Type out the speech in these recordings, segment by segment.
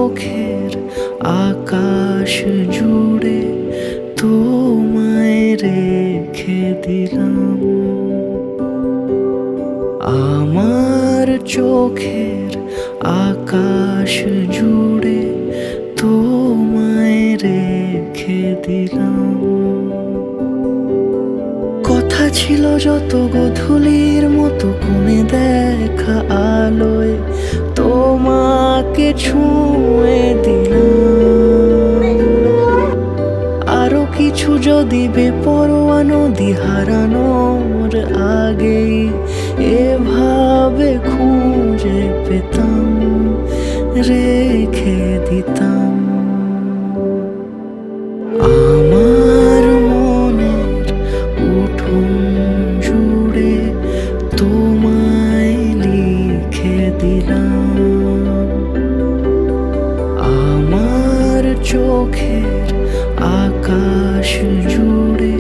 চোখের আকাশ জুড়ে তোমায় রেখে দিলাম। আমার চোখের আকাশ জুড়ে তোমায় রেখে দিলাম। কথা ছিল যত গোধূলির মতো কোণে দেখা আলোয় তোমাকে ছুঁয়ে দিলাম। আরো কিছু যদি বেপরোয়া নদী হারানোর আগেই এভাবে খুঁজে পেতাম, রেখে দিতাম। আমার মনের উঠোন জুড়ে তোমায় লিখে দিলাম। আমার চোখের আকাশ জুড়ে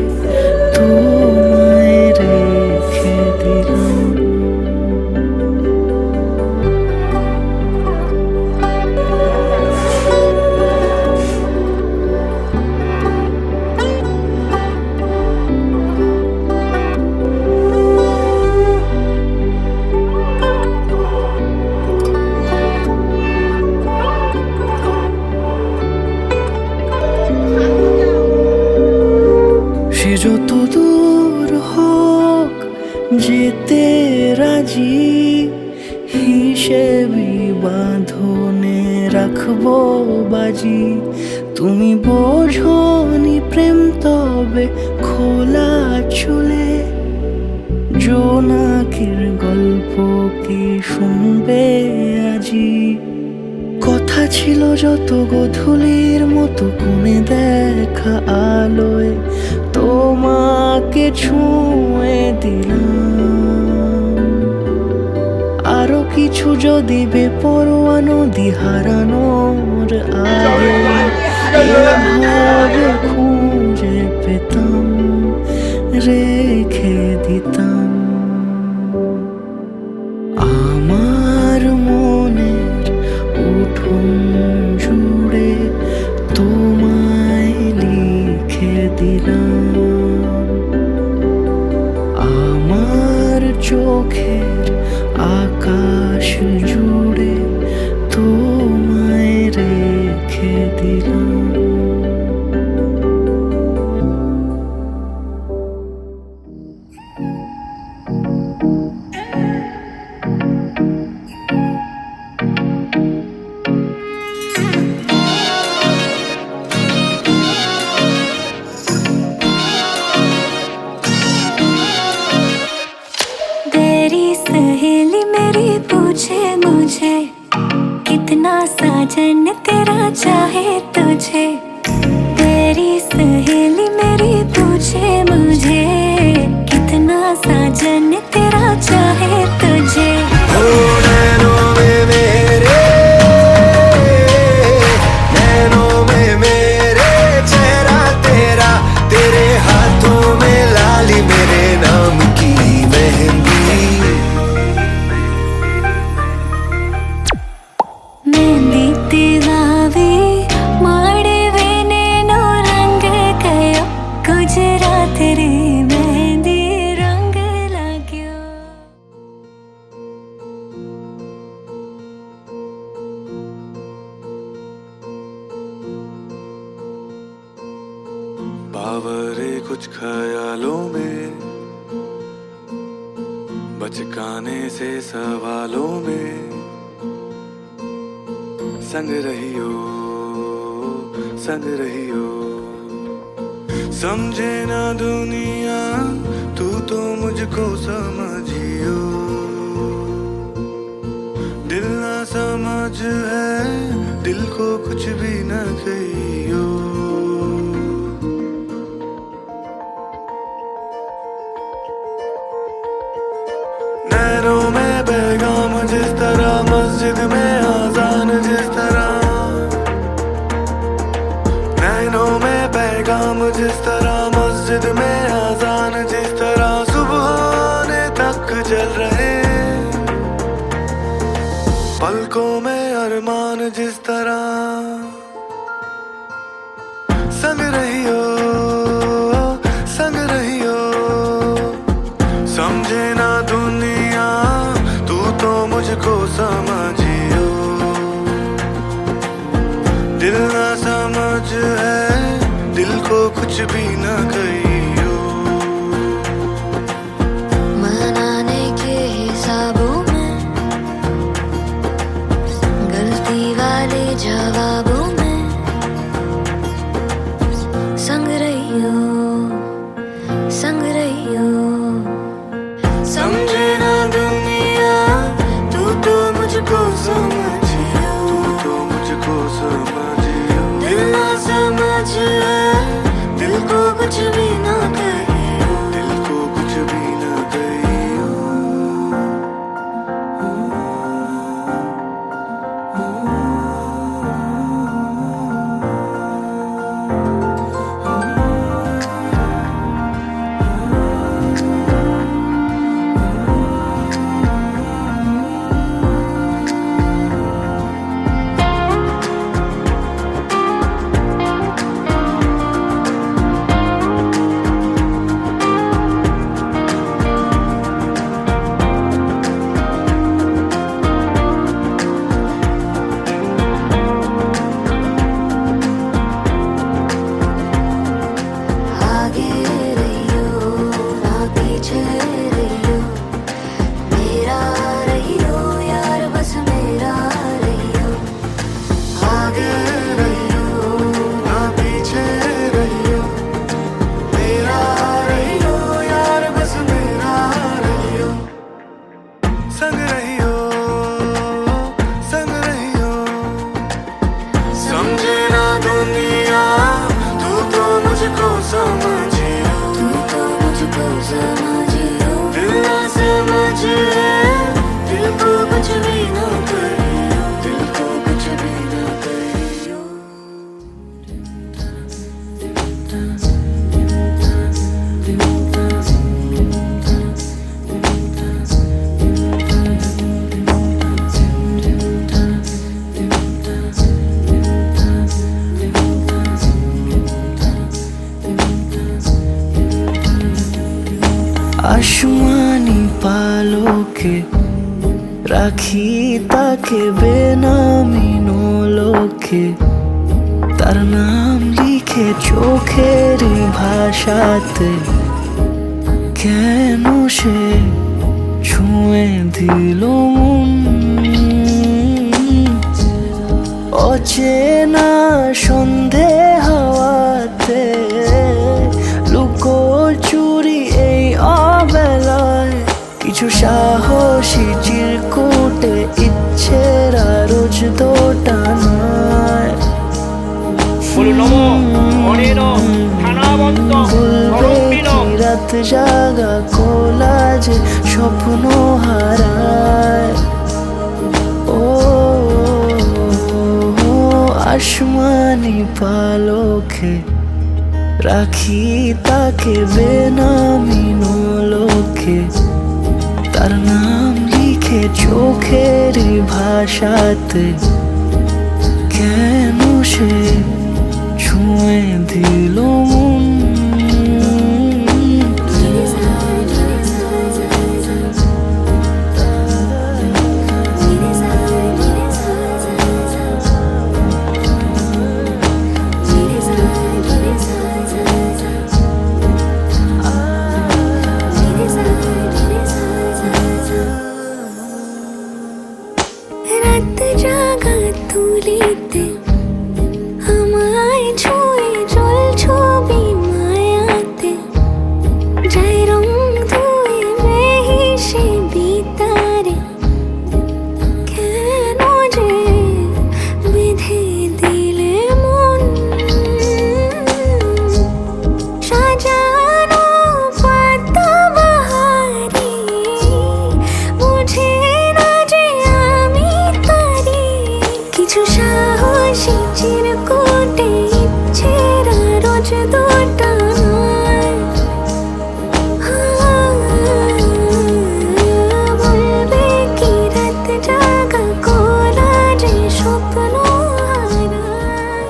তোমায় রেখে দিলাম। সে যত দূর হোক যেতে রাজি, হিসেবি বাঁধনে রাখবো বাজি। তুমি বোঝনি প্রেম তবে খোলা চুলে, জোনাকির গল্প কি শুনবে আজি? কথা ছিল যত গোধূলির মতো কোণে দেখা আলোয় তোমাকে ছুঁয়ে দিলাম। আরো কিছু যদি বেপরোয়া নদী হারানোর আগে এভাবে খুঁজে পেতাম, রেখে দিতাম। আমার মনের উঠোন জুড়ে তোমায় লিখে দিলাম। আমার চোখের আকাশ জুড়ে তোমায় রেখে দিলাম। सहेली मेरी पूछे मुझे, कितना साजन तेरा चाहे तुझे। तेरी सहेली मेरी पूछे मुझे, कितना साजन तेरा चाहे तुझे। ओ नैनों में मेरे, नैनों में मेरे चेहरा तेरा, तेरे हाथों में लाली मेरे नाम की मेहंदी। मेहंदी तेरावी माड़वे नैनो रंग गयो, गुजरात रे मेहंदी रंग लाग्यो। बावरे कुछ ख्यालों में, बचकाने से सवालों में, संग रहियो संग रहियो। समझे ना दुनिया तू तो मुझको समझियो, दिल ना समझ है दिल को कुछ भी न कहियो। नैनों में पैगाम जिस तरह, मस्जिद में आजान जिस तरह। नैनों में पैगाम जिस तरह, मस्जिद में आजान जिस तरह। सुबह होने तक जल रहे पलकों में अरमान जिस तरह। संग रहियो संग रहियो समझे ना दुनिया तू तो मुझको समझियो दिल ना समझ है दिल को कुछ भी ना कहियो मनाने के हिसाबों में गलती वाले जवाबों में संग रहियो समझे ना दुनिया तू तो मुझको समझियो तू तो मुझको समझियो दिल ना समझ है दिल को कुछ भी ना कहियो दिल को कुछ भी ना कहियो आगे रहियो ना पीछे रहियो मेरा रहियो यार बस मेरा रहियो आगे रहियो ना पीछे रहियो मेरा रहियो यार बस मेरा रहियो संग रहियो समझे ना दुनिया तू तो मुझको समझियो तू तो मुझको समझियो दिल ना समझ है दिल को कुछ भी ना कहियो दिल को कुछ भी ना कहियो आसमानी पालों के রাখি তাকে বেনামি নোলকে তার নাম লিখে চোখের ভাষাতে কেন সে ছুঁয়ে দিল মন অচেনা সন্ধে হাওয়াতে লুকোচুরি এই অবেলায় কিছু সাহসী চিরকুটে ইচ্ছের রোজ দোটানায় বলবে কি রাত জাগা কোলাজে স্বপ্ন হারায় ও আসমানি পালকে রাখি তাকে বেনামি নোলকে তার নাম লিখে চোখের ভাষাতে কেন সে ছুঁয়ে দিল মন রাত জাগা তুলিতে আমায় ছুঁয়ে জল ছবি মায়াতে যাই রং ধুয়ে বেহিসে বিতারে কেন যে বেঁধে দিলে মন সাজানো পাতা বাহারি বুঝে না যে আমি তারি কিছু সাহসী চিরকুটে ইচ্ছেরা রোজ দোটানায় বলবে কি রাত জাগা কোলাজে স্বপ্ন হারায়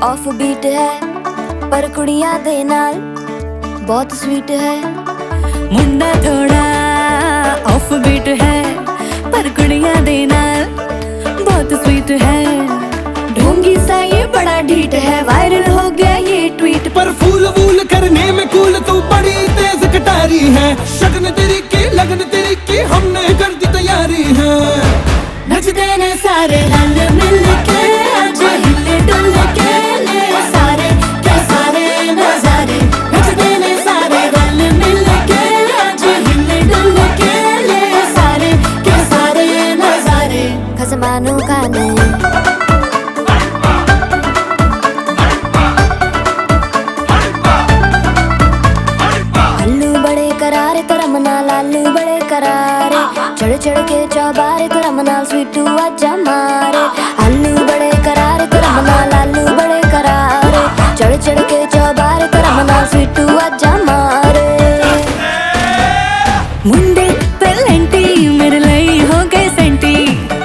ऑफ बीट है पर कुड़ियां दे नाल बहुत स्वीट है। मुंडा थोड़ा ऑफ बीट है पर कुड़ियां दे नाल बहुत स्वीट है। ढोंगी सा ये बड़ा ढीठ है, वायरल हो गया ये ट्वीट। पर फूल वूल करने में कूल तू बड़ी तेज कटारी है। शगन तेरी की लगन तेरी की हमने कर दी तैयारी है। नचते ने सारे रल मिल के आज हिले डुल के ले सारे के सारे नजारे। नचते ने सारे रल मिल के आज हिले डुल के ले सारे के सारे नजारे। खसमानों का नहीं करारे तेरा मना लालू बड़े करारे। चढ़ चढ़ के चौबारे तेरा मना स्वीटू आजा मारे। आलू बड़े करारे तेरा मना लालू बड़े करारे। चढ़ चढ़ के चौबारे तेरा मना स्वीटू आजा मारे। मुंडे पेलेंटी मेरे लिए हो गए सेंटी।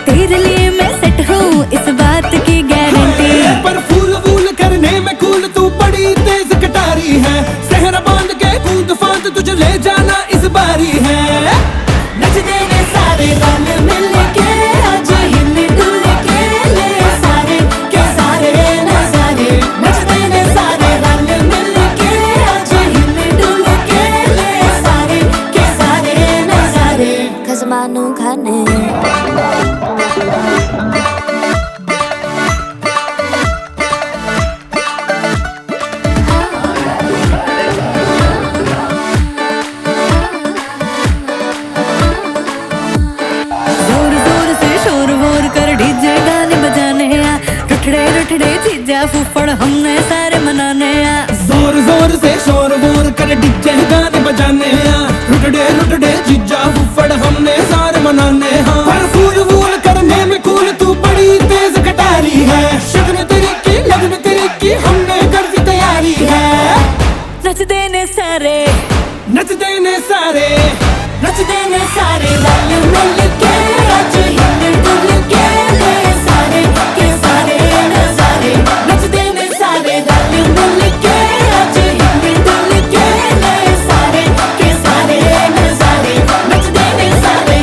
तेरे लिए मैं सेट हूँ इस बात की गारंटी। पर फूल वूल करने में कूल तू बड़ी तेज कटारी है। सहरा बांध के कूद फांद तुझे ले जाना इस बारी है। नचते ने सारे रल मिल के आज हिले डुल के ले सारे के सारे नजारे। नचते ने सारे रल मिल के आज हिले डुल के ले सारे के सारे नजारे। खसमानों खाने चीजा फुफड़ हमने सारे मनाने आ। जोर जोर से शोर वोर कर डीजे गाने बजाने आ। रुटड़े जीजा फुफड़ हमने सारे मनाने हाँ। पर फूल वूल करने में कूल तू बड़ी तेज कटारी है। शगन तेरी की लगन तेरी की हमने कर दी तैयारी है। नचते ने सारे नचते ने सारे नचते ने सारे रल मिल के आज हिले डुल के ले सारे के सारे नजारे। नचते ने सारे रल मिल के आज हिले डुल के ले सारे के सारे नजारे। नचते ने सारे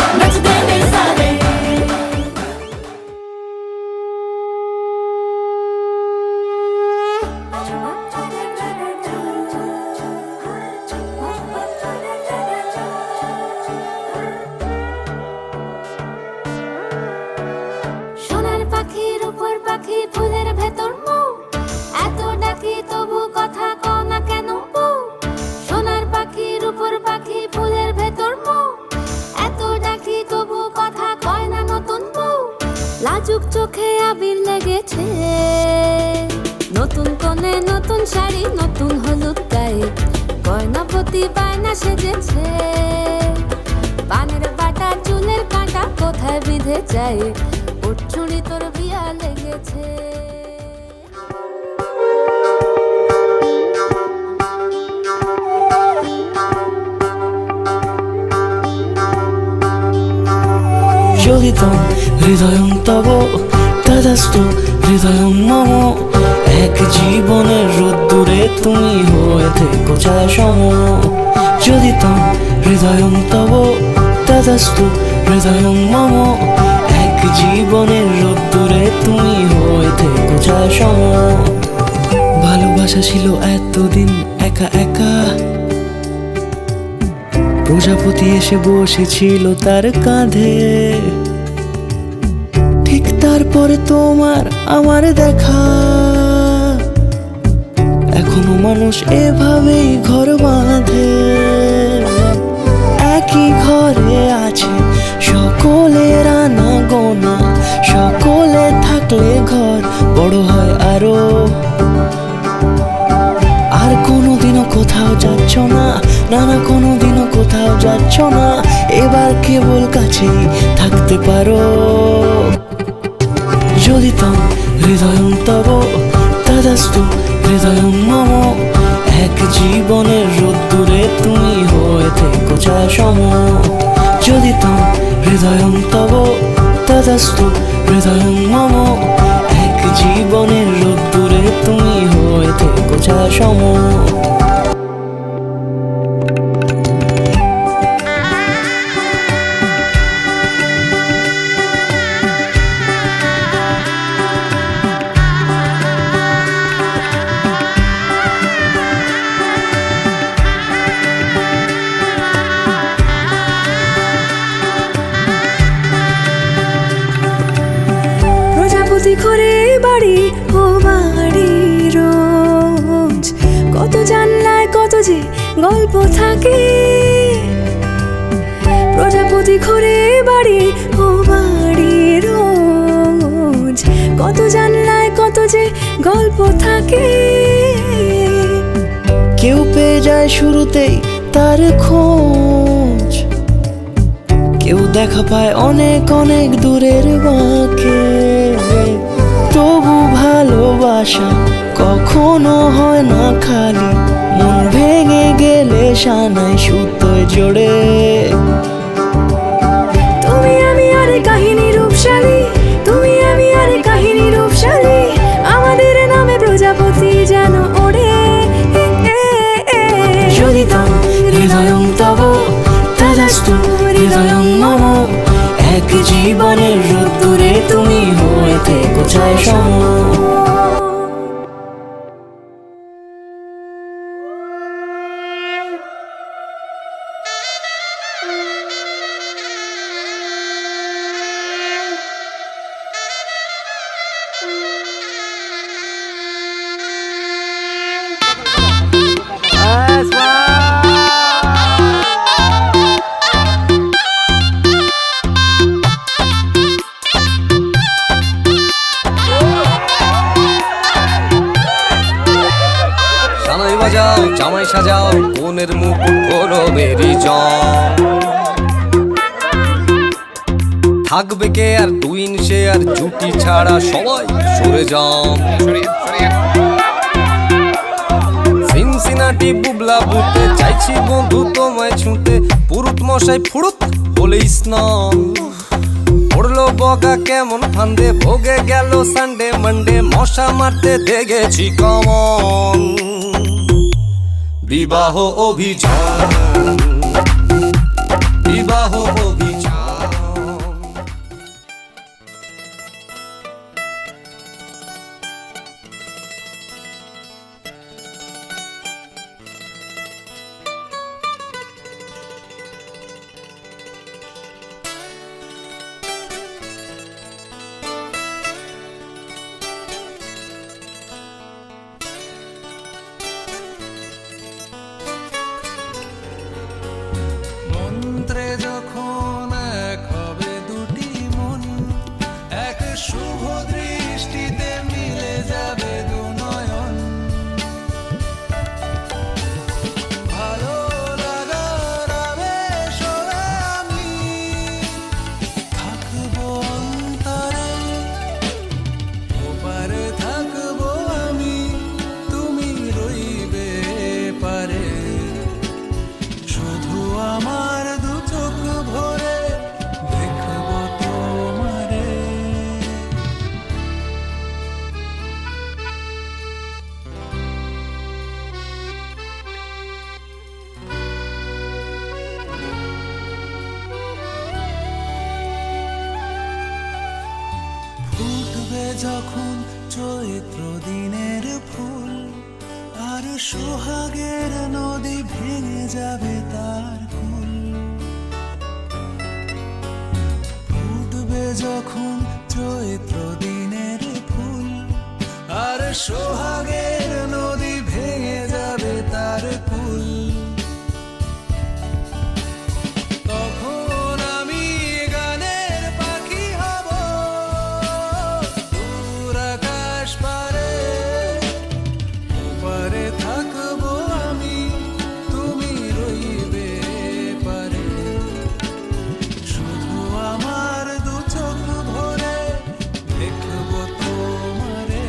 नचते ने सारे। সোনার পাখির উপর পাখি ফুলের ভেতর মৌ। এত ডাকি তবু কথা কও না কেন বউ। সোনার পাখির উপর পাখি ফুলের ভেতর মৌ। এত ডাকি তবু কথা কয় না নতুন বউ। লাজুক চোখে আবির লেগেছে, নতুন কোণে নতুন শাড়ি নতুন হলুদ গায়ে। গয়নাপতি বায়না সেজেছে, পানের বাটা চুলের কাঁটা কোথায় বিঁধে যায়। ওর চুড়ি তোর বিয়া লেগেছে। যোগিতম হৃদয়ং তব তদাস্তু হৃদয়ং মম। এক জীবনের রোদ্দুরে তুমি হয়ে থেকো ছায়াসম। যোগিতম হৃদয়ং তব তদাস্তু হৃদয়ং মম। এক জীবনের রোদ্দুরে তুমি হয়ে থেকো ছায়াসম। ভালোবাসা ছিল এতদিন একা একা, প্রজাপতি এসে বসেছিল তার কাঁধে। ঠিক তারপরে তোমার আমার দেখা। এখনো মানুষ এভাবেই ঘর বাঁধে। একই ঘরে আছে সকলের আনা গোনা। সকলে থাকলে ঘর বড় হয় আরো। আর কোনোদিনও কোথাও যাচ্ছ না, না না কোনোদিনও কোথাও যাচ্ছ না। এবার কেবল কাছেই থাকতে পারো। যদি তম হৃদয়ং তব তদাস্তু হৃদয়ং মম। এক জীবনের রোদ্দুরে তুমি হয়ে থেকো ছায়াসম। যদি তম হৃদয়ং তব তদস্তু হৃদয়ং মম। এক জীবনের রোদ্দুরে তুমি হয়ে থেকো ছায়াসম। প্রজাপতি ঘরে বাড়ি ও বাড়ি রোজ, কত জানলায় কত যে গল্প থাকে। প্রজাপতি ঘরে বাড়ি ও বাড়ি রোজ, কত জানলায় কত যে গল্প থাকে। কেউ পেয়ে যায় শুরুতেই তার খোঁজ, কেউ দেখা পায় অনেক অনেক দূরের বাঁকে। তবু ভালোবাসা কখনো হয় না খালি, মন ভেঙে গেলে সানাই সুতোয় জোড়ে। তুমি আমি আর কাহিনী রূপশালী, তুমি আমি আর কাহিনী রূপশালী, আমাদের নামে প্রজাপতি যেন ওড়ে। যদি তম হৃদয়ং তব তদস্তু হৃদয়ং মম। এক জীবনের রোদ্দুরে তুমি হয়ে থেকো ছায়াসম। সানাই বাজাও জামাই সাজাও কোনের মুকুট করো বেরি জম। থাকবে কে আর টুইন সে আর জুটি ছাড়া সবাই সরে যাও। সিনসিনাটি বুবলা বুতে চাইছি বন্ধু তোমায় ছুঁতে, পুরুত মশাই ফুরুত বলে স্নান। পড়লো বগা কেমন ফান্দে, ভোগে গেল সানডে মানডে, মশা মারতে দেখেছি কমন। বিবাহ অভিযান, বিবাহ অভিযান। মন্ত্রে যখন এক হবে দুটি মন, এক শুভ দৃষ্টিতে মিলে যাবে দু নয়ন। ভালো লাগার আবেশে আমি থাকবো অন্তরে, ওপারে থাকবো আমি, তুমি রইবে পারে। শুধু আমার দু চোখ ভরে দেখবো তোমারে। ফুটবে যখন চৈত্র দিনের ফুল, আর সোহাগের নদী ভেঙে যাবে তার কুল। ফুটবে যখন চৈত্র দিনের ফুল, আর সোহাগের নদী ভেঙে যাবে তার কুল। তখন আমি গানের পাখি হব দূর আকাশ পারে, ওপারে থাকবো আমি, তুমি রইবে পারে। শুধু আমার দু চোখ ভরে দেখবো তোমারে,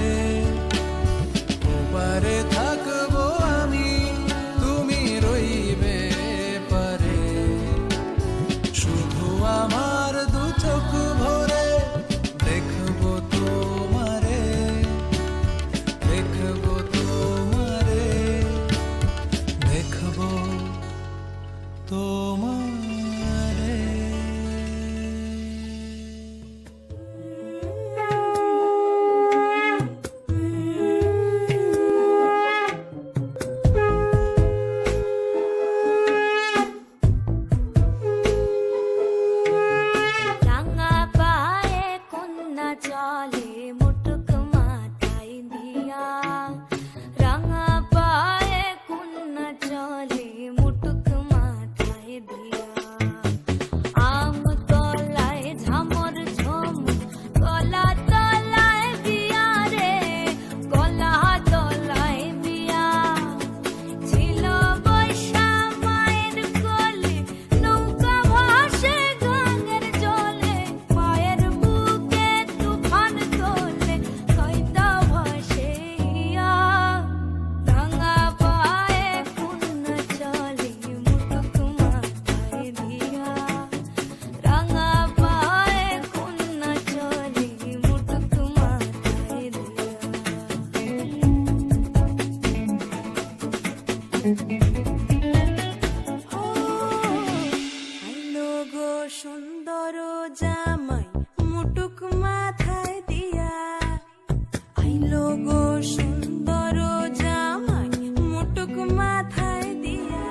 আইলো গো সুন্দর জামাই মুটুক মাথায় দিয়া, আইলো গো সুন্দর জামাই মুটুক মাথায় দিয়া।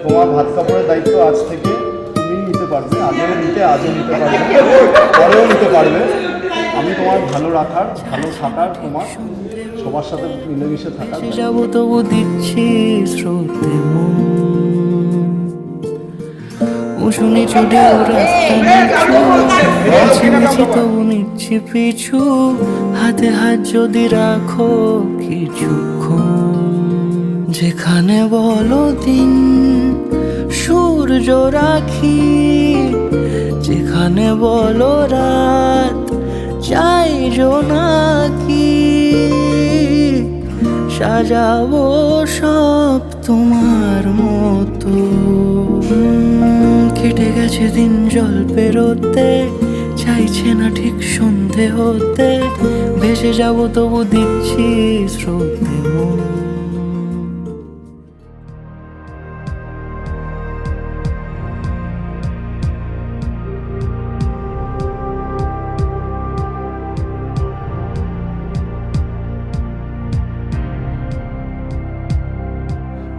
তোমার ভাত কাপড়ের দায়িত্ব আজ থেকে তুমি নিতে পারবে, আগেও নিতে, আজও নিতে পারবে, পরেও নিতে পারবে। আমি তোমার ভালো রাখার, ভালো থাকার, তোমার সবার সাথে মিলেমিশে থাকার। যাবো তবু দিচ্ছি স্রোতে উঁচু নিচু ঢেউ রাস্তা নিচ্ছি তবু নিচ্ছি পিছু, হাতে হাত যদি রাখো কিছুক্ষণ। যেখানে বলো দিন সূর্য রাখি, যেখানে বলো রাত চাই জোনাকি, সাজাবো সব তোমার মতো। কেটে গেছে দিন জল পেরোতে, চাইছে না ঠিক সন্ধে হতে, ভেসে যাবো তবু দিচ্ছি স্রোতে মন।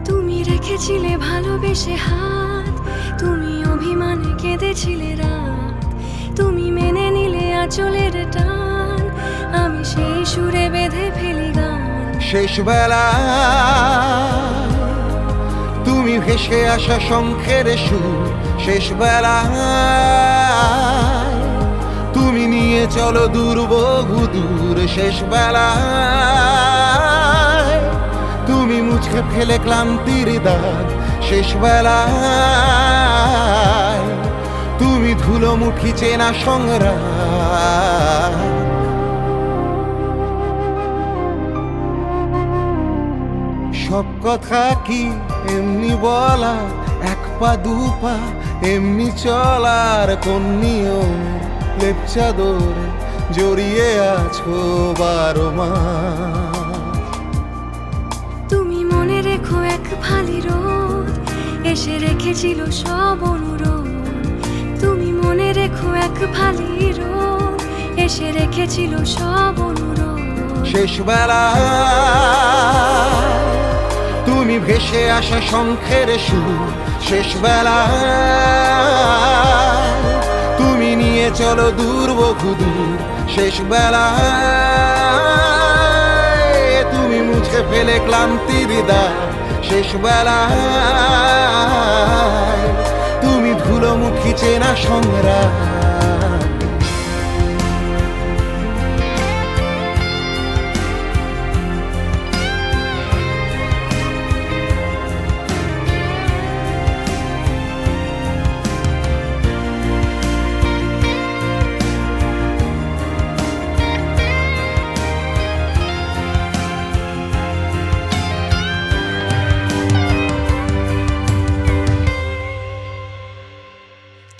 তুমি রেখেছিলে ভালোবেসে হাত, তুমি অভিমানে কেঁদেছিলে রাত, তুমি মেনে নিলে আঁচলের টান, আমি সেই সুরে বেঁধে ফেলি গান। শেষ বেলা তুমি ভেসে আসা শঙ্খের সুর, শেষ বেলা তুমি নিয়ে চলো দূর বহু দূর, শেষ বেলা তুমি মুছে ফেলে ক্লান্তির দাগ, শেষ বেলা তুমি ধুলো মুঠি চেনা সংগ্রাম। সব কথা কি এমনি বলা, এক পা দু পা এমনি চলার কোন নিয়ম, লেপ চাদরে জড়িয়ে আছো 12 মাস। তুমি মনে রেখো এক ফালি রোদ এসে রেখেছিল সব অনুরোধ। তুমি মনে রেখো এক ফালি রোদ এসে রেখেছিল সব অনুরোধ। শেষ বেলা তুমি ভেসে আসা শঙ্খের সুর, শেষ বেলা তুমি নিয়ে চলো দূর বহু দূর, শেষ বেলা তুমি মুছে ফেলে ক্লান্তির দাগ, শেষ বেলা তুমি ধুলো মুখী চেনা সংগ্রাম।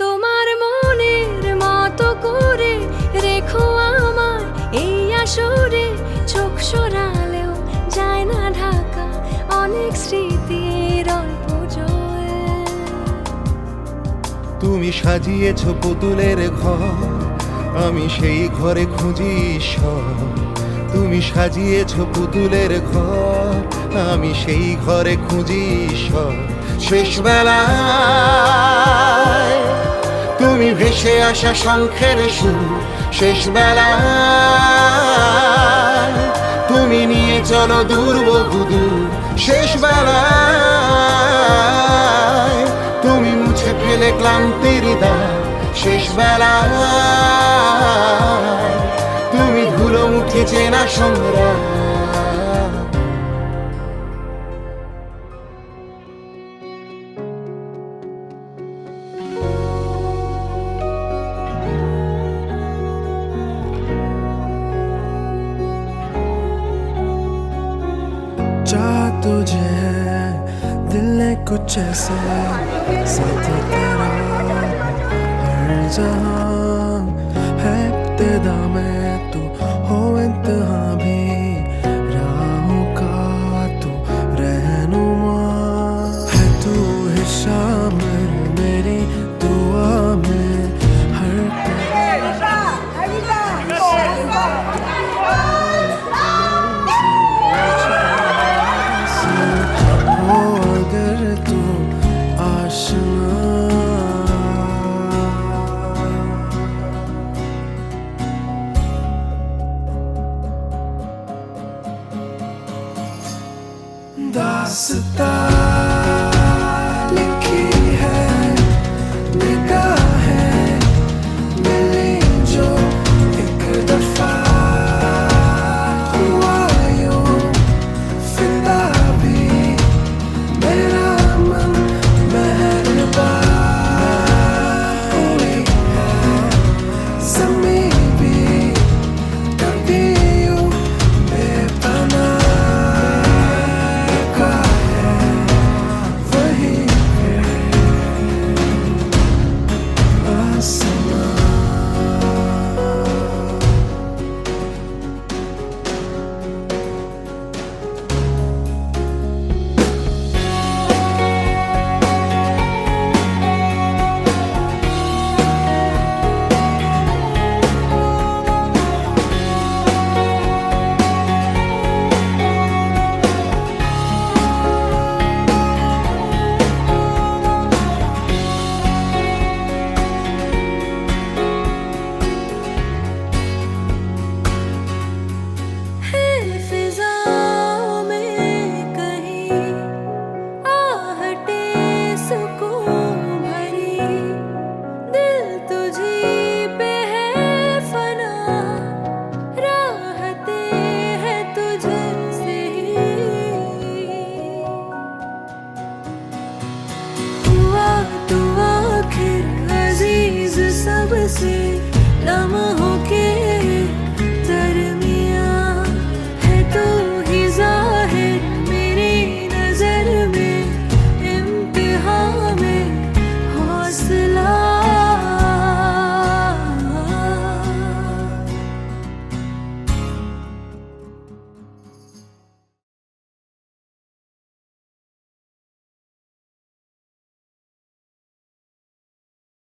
তোমার মনের মতো করে রেখো আমার এই আসরে, চোখ সরালেও যায় না ঢাকা অনেক স্মৃতির অল্প জল। তুমি সাজিয়েছ পুতুলের ঘর, আমি সেই ঘরে খুঁজি ঈশ্বর। তুমি সাজিয়েছ পুতুলের ঘর, আমি সেই ঘরে খুঁজি ঈশ্বর। শেষ বেলায় তুমি ভেসে আসা শঙ্খের সুর, শেষ বেলায় তুমি নিয়ে চলো দূর বহু দূর, শেষ বেলায় তুমি মুছে ফেলে ক্লান্তির দাগ, শেষ বেলায় তুমি ধুলো মুখে চেনা সংগ্রাম। चाह तुझे है दिल ने कुछ ऐसा साथ तेरा हर जहां है इब्तिदा में तू हो इंतहा भी राहों का तू रहनुमा है, तू है शामिल मेरी दुआ में हर हो अगर तू आशना। दास्तां लिखी है निगाहें मिली जो एक दफा, हुआ यूं फिदा भी मेरा मन मेहरबान। हुई है ज़मीं भी कभी यूं बेपनाह, रुका है हंसी लम्हा